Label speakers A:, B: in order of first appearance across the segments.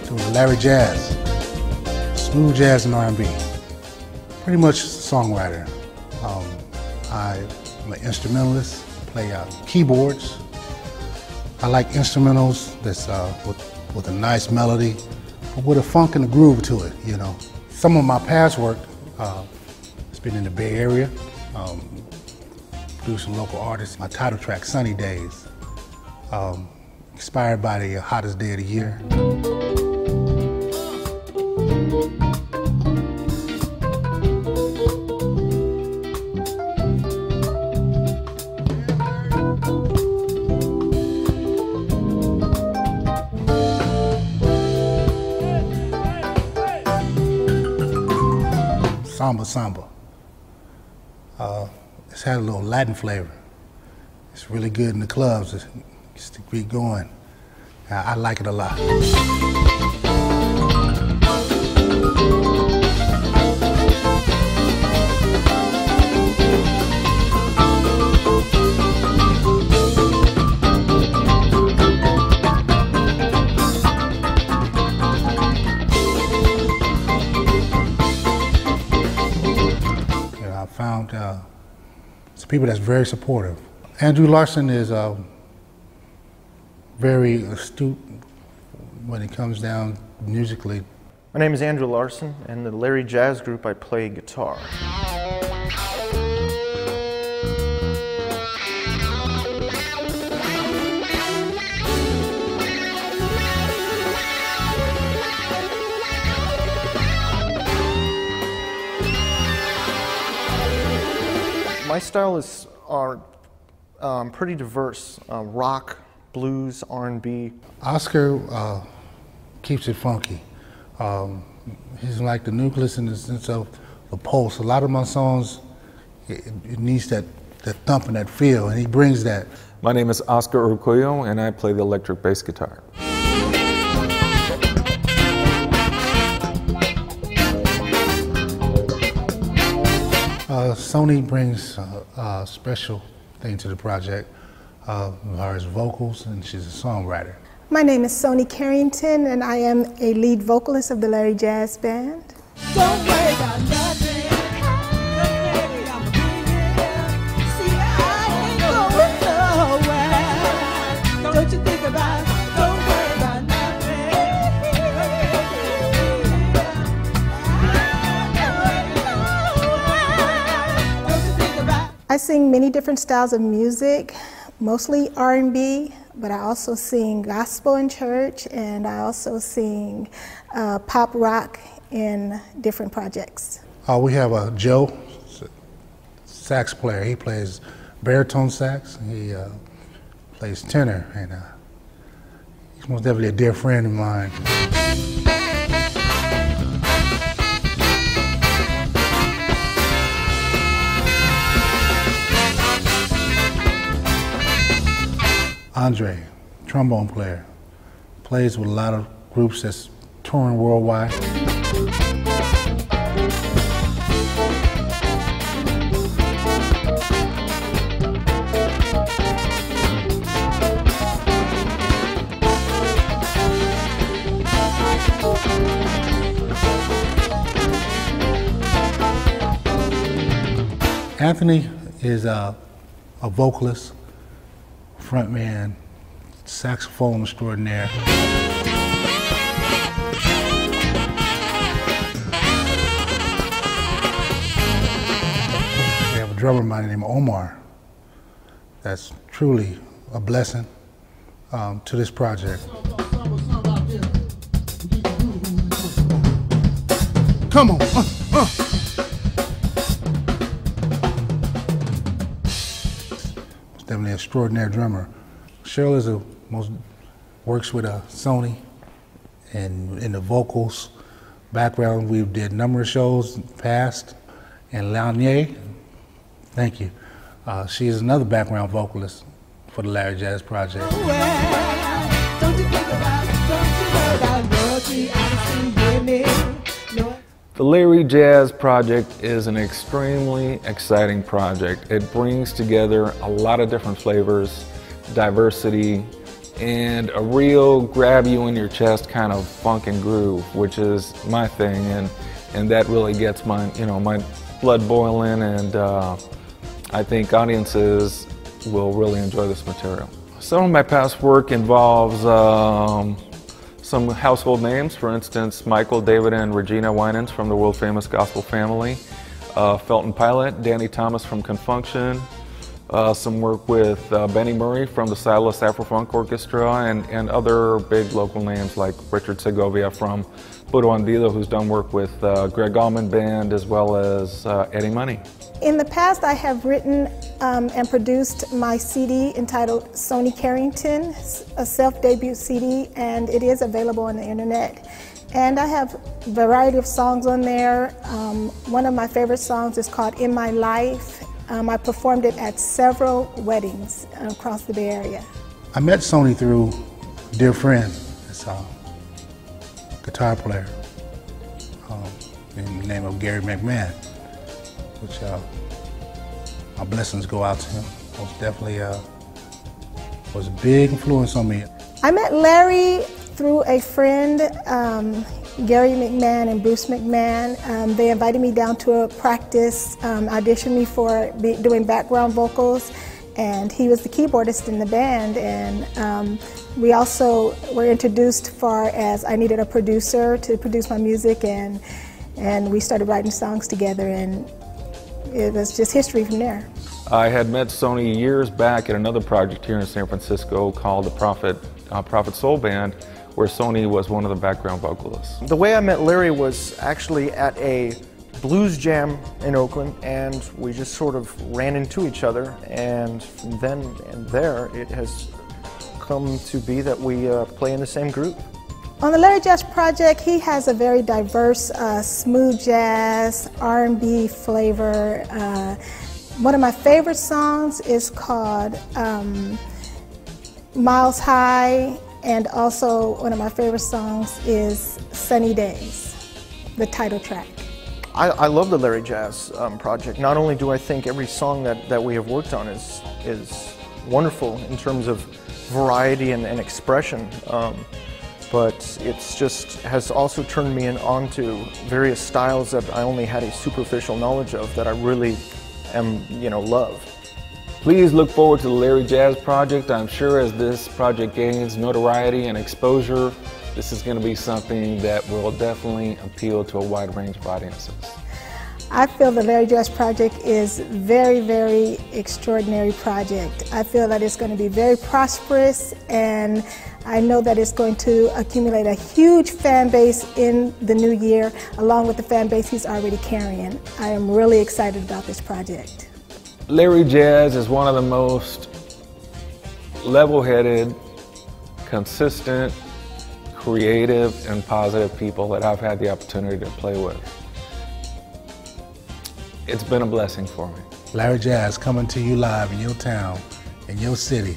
A: Doing Larry Jazz, smooth jazz and R&B. Pretty much a songwriter. I'm an instrumentalist, play keyboards. I like instrumentals that's with a nice melody, but with a funk and a groove to it, you know. Some of my past work has been in the Bay Area, producing local artists. My title track, Sunny Days, inspired by the hottest day of the year. Samba. It's had a little Latin flavor. It's really good in the clubs. It's to keep going. I like it a lot. I found some people that's very supportive. Andrew Larson is very astute when it comes down musically.
B: My name is Andrew Larson, and in the Larry Jazz Group I play guitar. My style is pretty diverse, rock, blues, R&B.
A: Oscar keeps it funky. He's like the nucleus in the sense of the pulse. A lot of my songs, it needs that thump and that feel, and he brings that.
C: My name is Oscar Urquillo, and I play the electric bass guitar.
A: SONI brings a special thing to the project as far as vocals, and she's a songwriter.
D: My name is SONI Carrington, and I am a lead vocalist of the LarryJazzBand.
E: Don't worry about nothing. See, I ain't going nowhere. Don't you think about it? Don't worry about nothing.
D: I sing many different styles of music, mostly R&B, but I also sing gospel in church, and I also sing pop rock in different projects.
A: We have Joe, sax player. He plays baritone sax. He plays tenor, and he's most definitely a dear friend of mine. Andre, trombone player, plays with a lot of groups that's touring worldwide. Anthony is a vocalist, frontman, saxophone extraordinaire. We have a drummer by the name of Omar. That's truly a blessing to this project. Come on. Definitely an extraordinary drummer. Cheryl is works with SONI, and in the vocals background we did a number of shows in the past. And Lanier, thank you. She is another background vocalist for the Larry Jazz project.
C: The Larry Jazz project is an extremely exciting project. It brings together a lot of different flavors, diversity, and a real grab you in your chest kind of funk and groove, which is my thing, and that really gets my, my blood boiling, and I think audiences will really enjoy this material. Some of my past work involves some household names. For instance, Michael, David, and Regina Winans from the world-famous gospel family, Felton Pilot, Danny Thomas from Confunction, some work with Benny Murray from the Silas Afro-Funk Orchestra, and other big local names like Richard Segovia from Puro Andido, who's done work with Greg Allman Band, as well as Eddie Money.
D: In the past, I have written and produced my CD entitled SONI CARRINGTON, a self-debut CD, and it is available on the internet. And I have a variety of songs on there. One of my favorite songs is called In My Life. I performed it at several weddings across the Bay Area.
A: I met SONI through a dear friend. It's a guitar player in the name of Gary McMahon, which my blessings go out to him. Most definitely was a big influence on me.
D: I met Larry through a friend, Gary McMahon and Bruce McMahon. They invited me down to a practice, auditioned me for doing background vocals, and he was the keyboardist in the band. And we also were introduced far as I needed a producer to produce my music, and we started writing songs together, and it was just history from there.
C: I had met SONI years back at another project here in San Francisco called the Prophet Soul Band, where SONI was one of the background vocalists.
B: The way I met Larry was actually at a blues jam in Oakland, and we just sort of ran into each other, and from then and there it has come to be that we play in the same group.
D: On the Larry Jazz project, he has a very diverse smooth jazz, R&B flavor. One of my favorite songs is called Miles High, and also one of my favorite songs is Sunny Days, the title track.
B: I love the Larry Jazz project. Not only do I think every song that we have worked on is wonderful in terms of variety and expression, but it's just has also turned me onto various styles that I only had a superficial knowledge of that I really love.
C: Please look forward to the Larry Jazz project. I'm sure as this project gains notoriety and exposure, this is going to be something that will definitely appeal to a wide range of audiences.
D: I feel the Larry Jazz project is very, very extraordinary project. I feel that it's going to be very prosperous, and I know that it's going to accumulate a huge fan base in the new year, along with the fan base he's already carrying. I am really excited about this project.
C: Larry Jazz is one of the most level-headed, consistent, creative, and positive people that I've had the opportunity to play with. It's been a blessing for me.
A: Larry Jazz coming to you live in your town, in your city.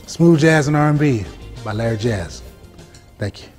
A: Smooth jazz and R&B by Larry Jazz. Thank you.